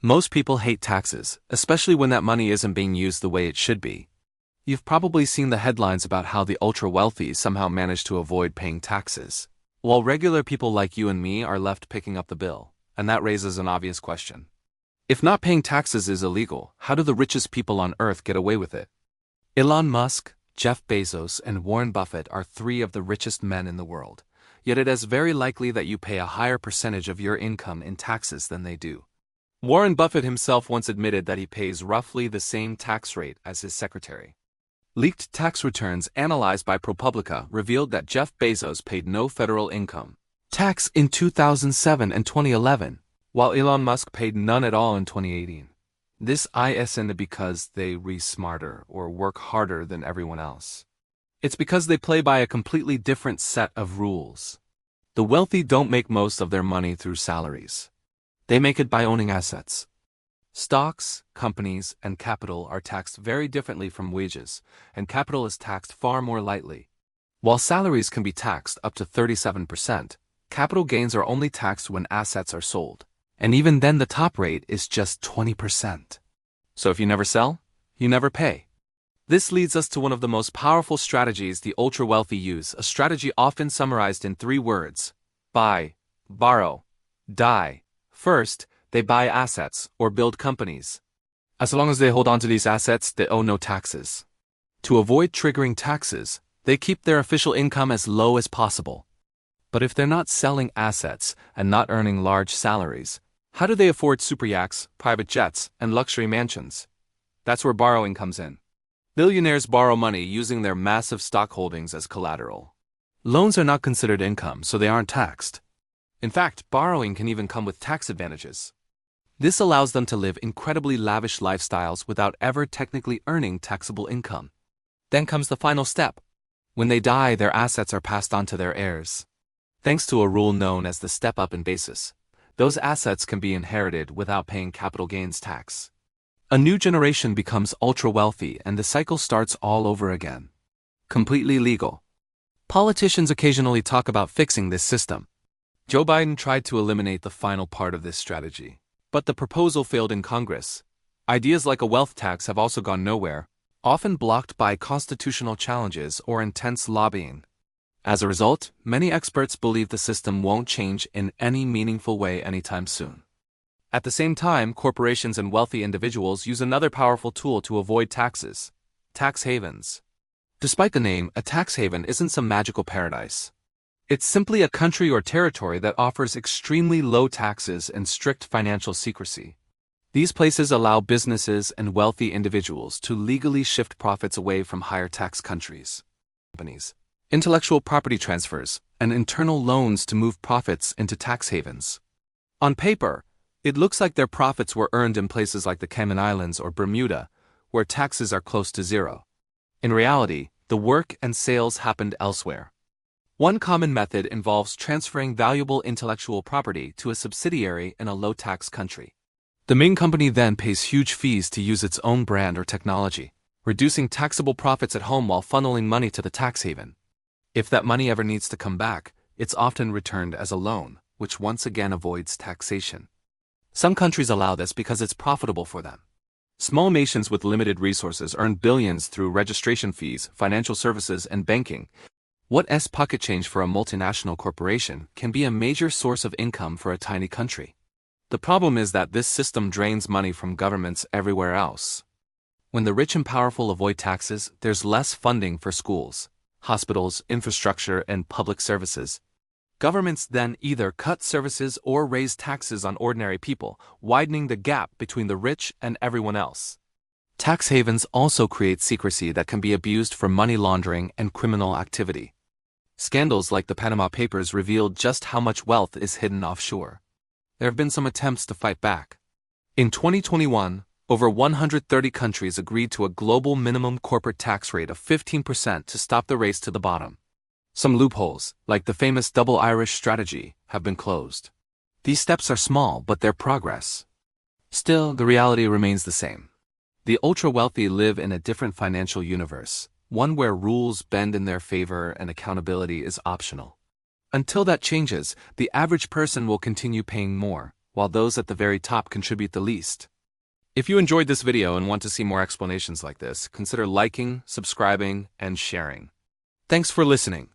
Most people hate taxes, especially when that money isn't being used the way it should be. You've probably seen the headlines about how the ultra-wealthy somehow manage to avoid paying taxes, while regular people like you and me are left picking up the bill, and that raises an obvious question. If not paying taxes is illegal, how do the richest people on Earth get away with it? Elon Musk, Jeff Bezos, and Warren Buffett are three of the richest men in the world, yet it is very likely that you pay a higher percentage of your income in taxes than they do. Warren Buffett himself once admitted that he pays roughly the same tax rate as his secretary. Leaked tax returns analyzed by ProPublica revealed that Jeff Bezos paid no federal income tax in 2007 and 2011, while Elon Musk paid none at all in 2018. This isn't because they smarter or work harder than everyone else. It's because they play by a completely different set of rules. The wealthy don't make most of their money through salaries. They make it by owning assets. Stocks, companies, and capital are taxed very differently from wages, and capital is taxed far more lightly. While salaries can be taxed up to 37%, capital gains are only taxed when assets are sold, and even then the top rate is just 20%. So if you never sell, you never pay. This leads us to one of the most powerful strategies the ultra-wealthy use, a strategy often summarized in 3 words: buy, borrow, die. First, they buy assets or build companies. As long as they hold on to these assets, they owe no taxes. To avoid triggering taxes, they keep their official income as low as possible. But if they're not selling assets and not earning large salaries, how do they afford super yachts, private jets, and luxury mansions? That's where borrowing comes in. Billionaires borrow money using their massive stock holdings as collateral. Loans are not considered income, so they aren't taxed. In fact, borrowing can even come with tax advantages. This allows them to live incredibly lavish lifestyles without ever technically earning taxable income. Then comes the final step. When they die, their assets are passed on to their heirs. Thanks to a rule known as the step-up in basis, those assets can be inherited without paying capital gains tax. A new generation becomes ultra-wealthy and the cycle starts all over again. Completely legal. Politicians occasionally talk about fixing this system. Joe Biden tried to eliminate the final part of this strategy, but the proposal failed in Congress. Ideas like a wealth tax have also gone nowhere, often blocked by constitutional challenges or intense lobbying. As a result, many experts believe the system won't change in any meaningful way anytime soon. At the same time, corporations and wealthy individuals use another powerful tool to avoid taxes: tax havens. Despite the name, a tax haven isn't some magical paradise. It's simply a country or territory that offers extremely low taxes and strict financial secrecy. These places allow businesses and wealthy individuals to legally shift profits away from higher tax countries. Companies, intellectual property transfers, and internal loans to move profits into tax havens. On paper, it looks like their profits were earned in places like the Cayman Islands or Bermuda, where taxes are close to zero. In reality, the work and sales happened elsewhere. One common method involves transferring valuable intellectual property to a subsidiary in a low-tax country. The main company then pays huge fees to use its own brand or technology, reducing taxable profits at home while funneling money to the tax haven. If that money ever needs to come back, it's often returned as a loan, which once again avoids taxation. Some countries allow this because it's profitable for them. Small nations with limited resources earn billions through registration fees, financial services, and banking. What's pocket change for a multinational corporation can be a major source of income for a tiny country. The problem is that this system drains money from governments everywhere else. When the rich and powerful avoid taxes, there's less funding for schools, hospitals, infrastructure, and public services. Governments then either cut services or raise taxes on ordinary people, widening the gap between the rich and everyone else. Tax havens also create secrecy that can be abused for money laundering and criminal activity. Scandals like the Panama Papers revealed just how much wealth is hidden offshore. There have been some attempts to fight back. In 2021, over 130 countries agreed to a global minimum corporate tax rate of 15% to stop the race to the bottom. Some loopholes, like the famous double Irish strategy, have been closed. These steps are small, but they're progress. Still, the reality remains the same. The ultra-wealthy live in a different financial universe, one where rules bend in their favor and accountability is optional. Until that changes, the average person will continue paying more, while those at the very top contribute the least. If you enjoyed this video and want to see more explanations like this, consider liking, subscribing, and sharing. Thanks for listening.